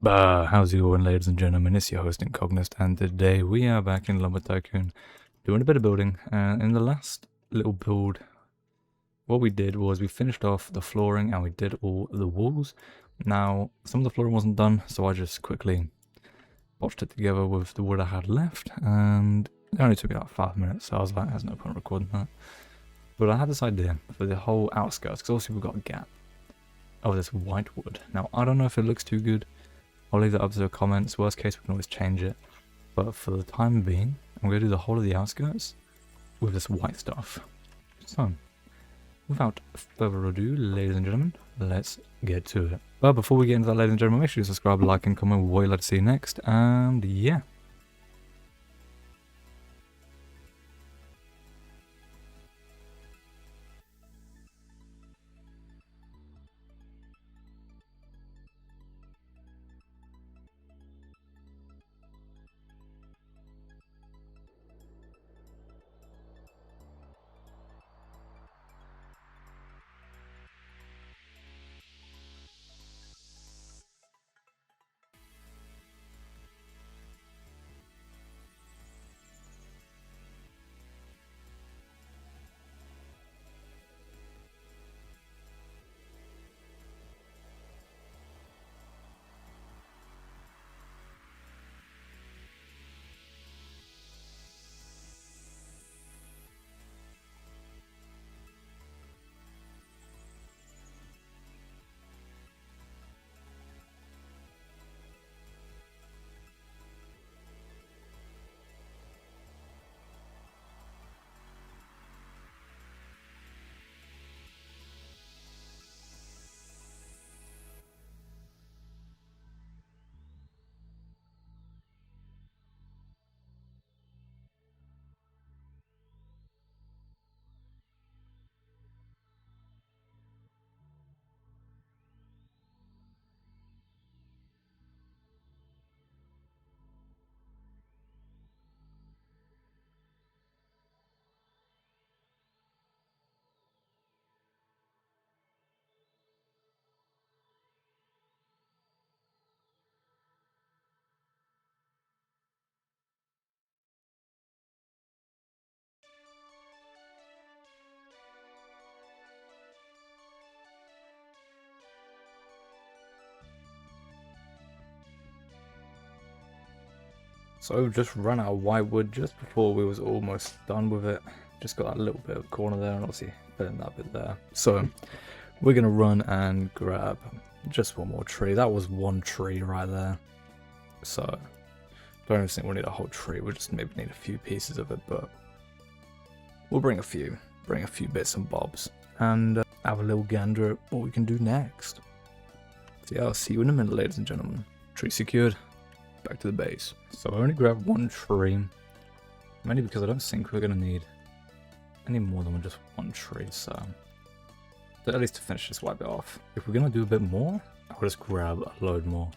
How's it going, ladies and gentlemen? It's your host Incognist, and today we are back in Lumber Tycoon doing a bit of building. And in the last little build, what we did was we finished off the flooring and we did all the walls. Now, some of the flooring wasn't done, so I just quickly botched it together with the wood I had left, and it only took me about 5 minutes, so I was like, there's no point recording that. But I had this idea for the whole outskirts, because obviously we've got a gap of this white wood. Now, I don't know if it looks too good. I'll leave that up to the comments. Worst case, we can always change it. But for the time being, I'm going to do the whole of the outskirts with this white stuff. So, without further ado, ladies and gentlemen, let's get to it. But before we get into that, ladies and gentlemen, make sure you subscribe, like, and comment what you'd like to see next. And yeah. So just ran out of white wood just before we was almost done with it. Just got that little bit of corner there, and obviously filling that bit there. So we're gonna run and grab just one more tree. That was one tree right there. So don't even think we'll need a whole tree. We'll just maybe need a few pieces of it, but we'll bring a few bits and bobs, and have a little gander at what we can do next. So yeah, I'll see you in a minute, ladies and gentlemen. Tree secured. Back to the base. So I only grabbed one tree, mainly because I don't think we're going to need any more than just one tree, so at least to finish this white bit off. If we're going to do a bit more, I'll just grab a load more.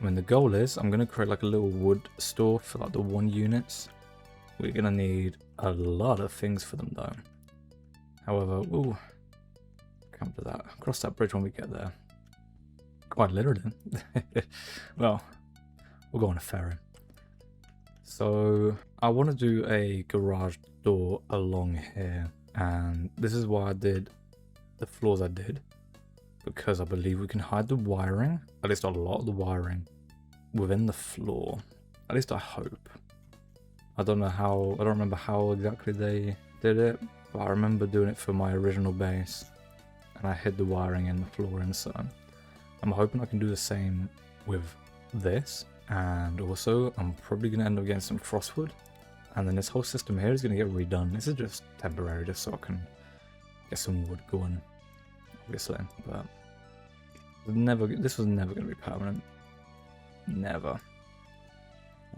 I mean, the goal is I'm going to create like a little wood store for like the 1 units. We're going to need a lot of things for them though. However, we'll come to that. Cross that bridge when we get there. Quite literally. Well, we'll go on a ferry. So I want to do a garage door along here, and this is why I did the floors I did, because I believe we can hide the wiring, at least a lot of the wiring, within the floor. At least I hope. I don't know how, I don't remember how exactly they did it, but I remember doing it for my original base, and I hid the wiring in the flooring, so I'm hoping I can do the same with this. And also, I'm probably going to end up getting some frostwood, and then this whole system here is going to get redone. This is just temporary, just so I can get some wood going, obviously, but this was never going to be permanent. Never.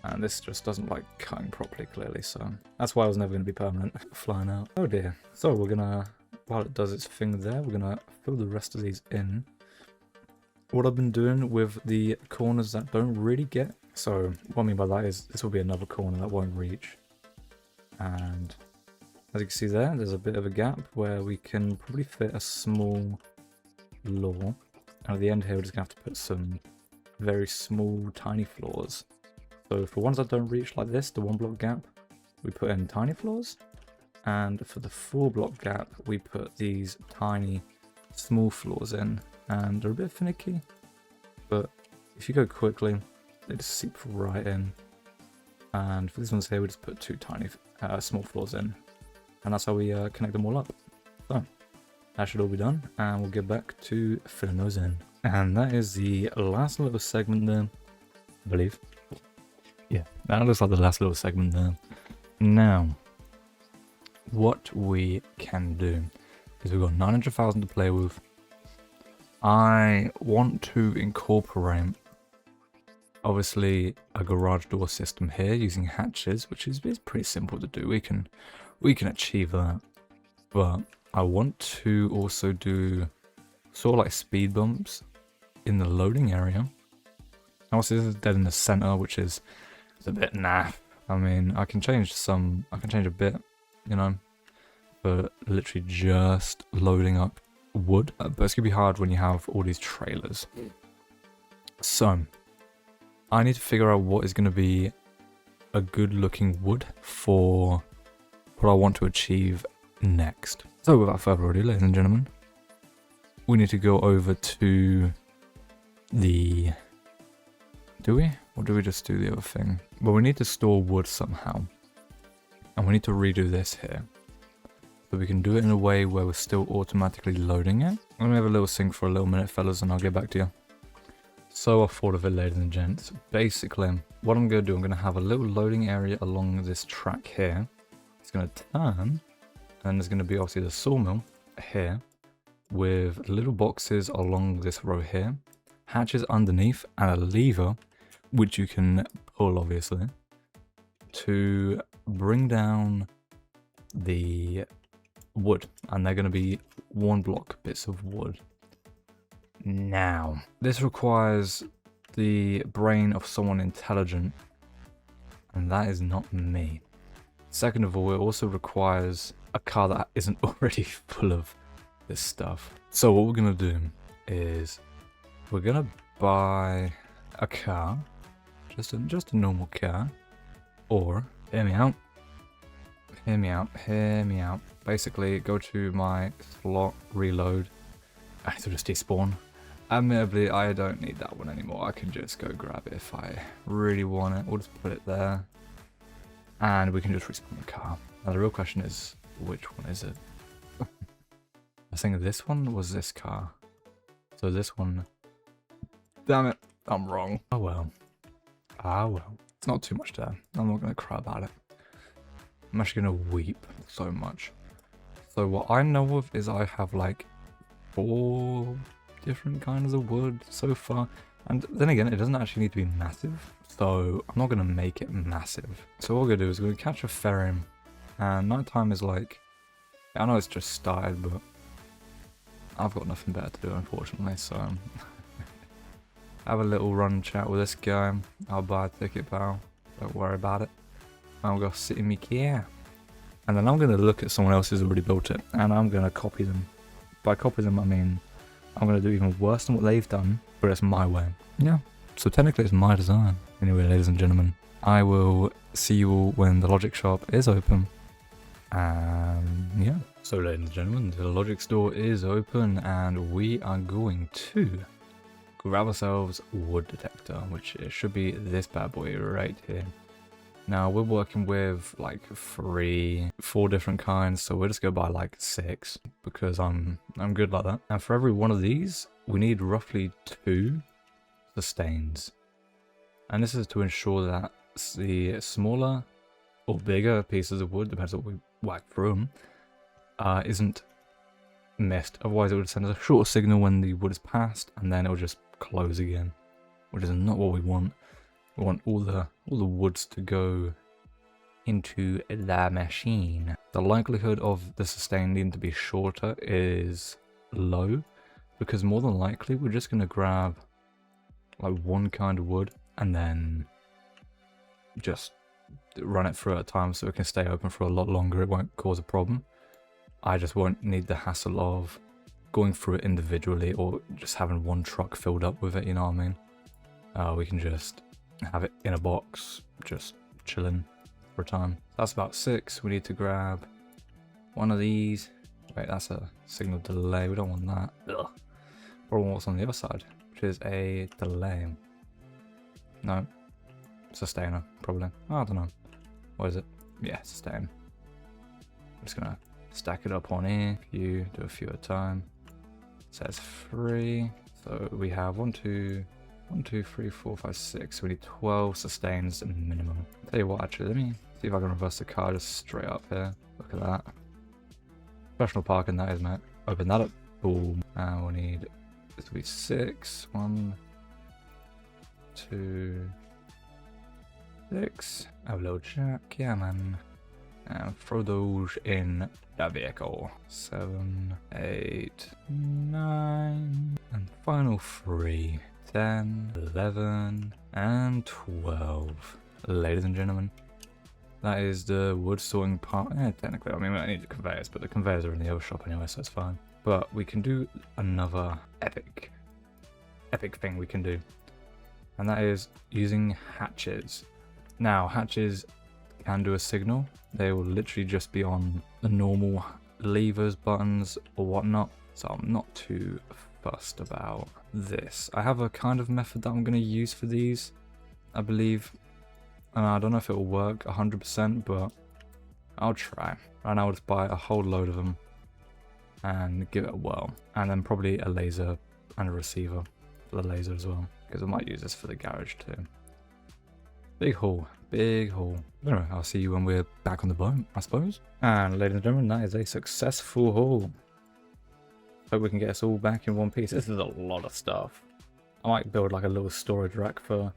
And this just doesn't like cutting properly, clearly, so that's why it was never going to be permanent. Flying out. Oh dear. So we're going to, while it does its thing there, we're going to fill the rest of these in. What I've been doing with the corners that don't really get, so what I mean by that is this will be another corner that won't reach, and as you can see there's a bit of a gap where we can probably fit a small law, and at the end here we're just gonna have to put some very small, tiny floors. So for ones that don't reach like this, the 1 block gap, we put in tiny floors. And for the 4 block gap, we put these tiny, small floors in. And they're a bit finicky, but if you go quickly, they just seep right in. And for these ones here, we just put 2 tiny, small floors in. And that's how we connect them all up. So that should all be done, and we'll get back to filling those in. And that is the last little segment there, I believe. Yeah, that looks like the last little segment there. Now, what we can do is we've got 900,000 to play with. I want to incorporate, obviously, a garage door system here using hatches, which is pretty simple to do. We can achieve that, but I want to also do sort of like speed bumps in the loading area. Obviously, this is dead in the center, which is a bit naff. I mean, I can change a bit, you know, but literally just loading up wood. But it's gonna be hard when you have all these trailers. So I need to figure out what is gonna be a good looking wood for what I want to achieve next. So without further ado, ladies and gentlemen, we need to go over to the... Do we? Or do we just do the other thing? Well, we need to store wood somehow. And we need to redo this here. So we can do it in a way where we're still automatically loading it. I'm going to have a little sing for a little minute, fellas, and I'll get back to you. So I thought of it, ladies and gents. Basically, what I'm going to do, I'm going to have a little loading area along this track here. It's going to turn, and there's going to be obviously the sawmill here with little boxes along this row here, hatches underneath, and a lever which you can pull, obviously, to bring down the wood, and they're going to be 1 block bits of wood. Now, this requires the brain of someone intelligent, and that is not me. Second of all, it also requires a car that isn't already full of this stuff. So what we're going to do is we're going to buy a car, just a normal car, or, hear me out. Basically, go to my slot, reload, I have to just despawn. Admittedly, I don't need that one anymore. I can just go grab it if I really want it. We'll just put it there, and we can just respawn the car. Now the real question is, which one is it? I think this one was this car. So this one... Damn it, I'm wrong. Oh well. It's not too much there. I'm not going to cry about it. I'm actually going to weep so much. So what I know of is I have like 4 different kinds of wood so far. And then again, it doesn't actually need to be massive. So I'm not going to make it massive. So what we're going to do is we're going to catch a ferry. And nighttime is like... I know it's just started, but I've got nothing better to do, unfortunately. So have a little run chat with this guy. I'll buy a ticket, pal. Don't worry about it. I'll go sit in my car. And then I'm going to look at someone else who's already built it, and I'm going to copy them. By copy them, I mean I'm going to do even worse than what they've done, but it's my way. Yeah, so technically it's my design. Anyway, ladies and gentlemen, I will see you all when the logic shop is open. Yeah. So ladies and gentlemen, the logic store is open, and we are going to grab ourselves wood detector, which it should be this bad boy right here. Now we're working with like 4 different kinds, so we'll just go by like 6 because I'm good like that. And for every one of these, we need roughly 2 sustains. And this is to ensure that the smaller or bigger pieces of wood, depends on what we whack through them, isn't missed. Otherwise it would send us a short signal when the wood is passed, and then it will just close again, which is not what we want. We want all the woods to go into the machine. The likelihood of the sustain needing to be shorter is low, because more than likely we're just going to grab like 1 kind of wood and then just run it through at a time so it can stay open for a lot longer. It won't cause a problem. I just won't need the hassle of going through it individually or just having 1 truck filled up with it, you know what I mean? we can just have it in a box, just chilling for a time. That's about 6. We need to grab one of these. Wait, that's a signal delay. We don't want that. Ugh. Or what's on the other side, which is a delay. No. Sustainer, probably. Oh, I don't know. What is it? Yeah, sustain. I'm just gonna stack it up on here. You do a few at a time. It says 3. So we have 1, 2, 3, 4, 5, 6. So we need 12 sustains minimum. Tell you what, actually, let me see if I can reverse the car just straight up here. Look at that. Professional parking, that is, mate. Open that up. Boom. And we need this to be 6. 1, 2, 6. Have a little jack, yeah, man. And throw those in the vehicle. 7, 8, 9, and final 3. 10, 11, and 12. Ladies and gentlemen, that is the wood sorting part. Technically, I mean, we don't need the conveyors, but the conveyors are in the other shop anyway, so it's fine. But we can do another epic thing we can do. And that is using hatches. Now, hatches can do a signal. They will literally just be on the normal levers, buttons, or whatnot. So I'm not too fussed about this. I have a kind of method that I'm going to use for these, I believe. And I don't know if it will work 100%, but I'll try. Right now I'll just buy a whole load of them and give it a whirl. And then probably a laser and a receiver for the laser as well, because I might use this for the garage too. Big haul, big haul. Anyway, I'll see you when we're back on the boat, I suppose. And ladies and gentlemen, that is a successful haul. Hope we can get us all back in one piece. This is a lot of stuff. I might build like a little storage rack for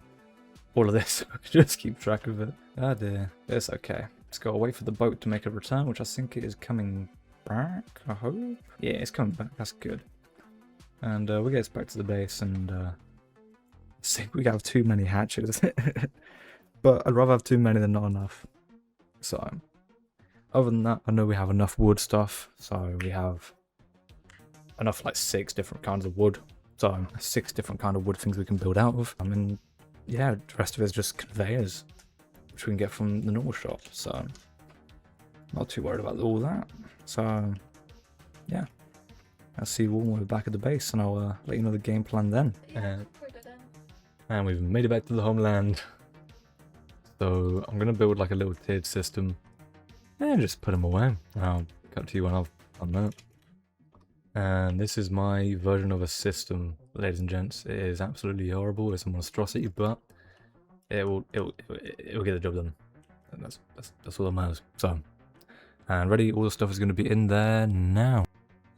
all of this so I can just keep track of it. Ah dear. It's okay. Just gotta wait for the boat to make a return, which I think it is coming back, I hope. Yeah, it's coming back. That's good. And we'll get us back to the base and see, we have too many hatches. But I'd rather have too many than not enough. So, other than that, I know we have enough wood stuff. So we have enough, like 6 different kinds of wood. So 6 different kind of wood things we can build out of. I mean, yeah, the rest of it is just conveyors, which we can get from the normal shop. So not too worried about all that. So yeah, I'll see you all when we're back at the base, and I'll let you know the game plan then. And we've made it back to the homeland. So I'm gonna build like a little tiered system and just put them away. I'll cut to you when I've done that. And this is my version of a system, ladies and gents. It is absolutely horrible. It's a monstrosity, but it will get the job done. And that's all that matters. So, and ready, all the stuff is going to be in there now.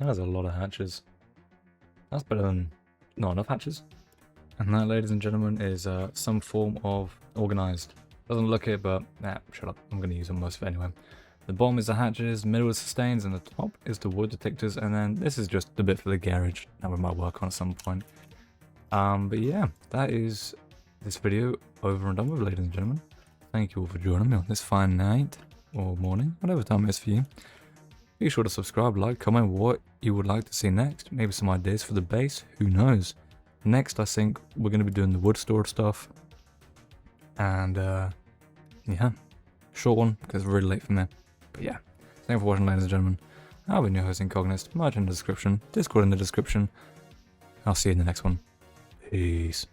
That's a lot of hatches. That's better than not enough hatches. And that, ladies and gentlemen, is some form of organized. Doesn't look it, but nah, shut up. I'm going to use them most of it anyway. The bottom is the hatches, middle is sustains, and the top is the wood detectors, and then this is just the bit for the garage that we might work on at some point. But yeah, that is this video over and done with, ladies and gentlemen. Thank you all for joining me on this fine night, or morning, whatever time it is for you. Be sure to subscribe, like, comment what you would like to see next, maybe some ideas for the base, who knows. Next, I think we're going to be doing the wood store stuff, and yeah, short one, because it's really late for me. But yeah, thank you for watching, ladies and gentlemen. I've been your host, Incognist. Merch in the description, Discord in the description. I'll see you in the next one. Peace.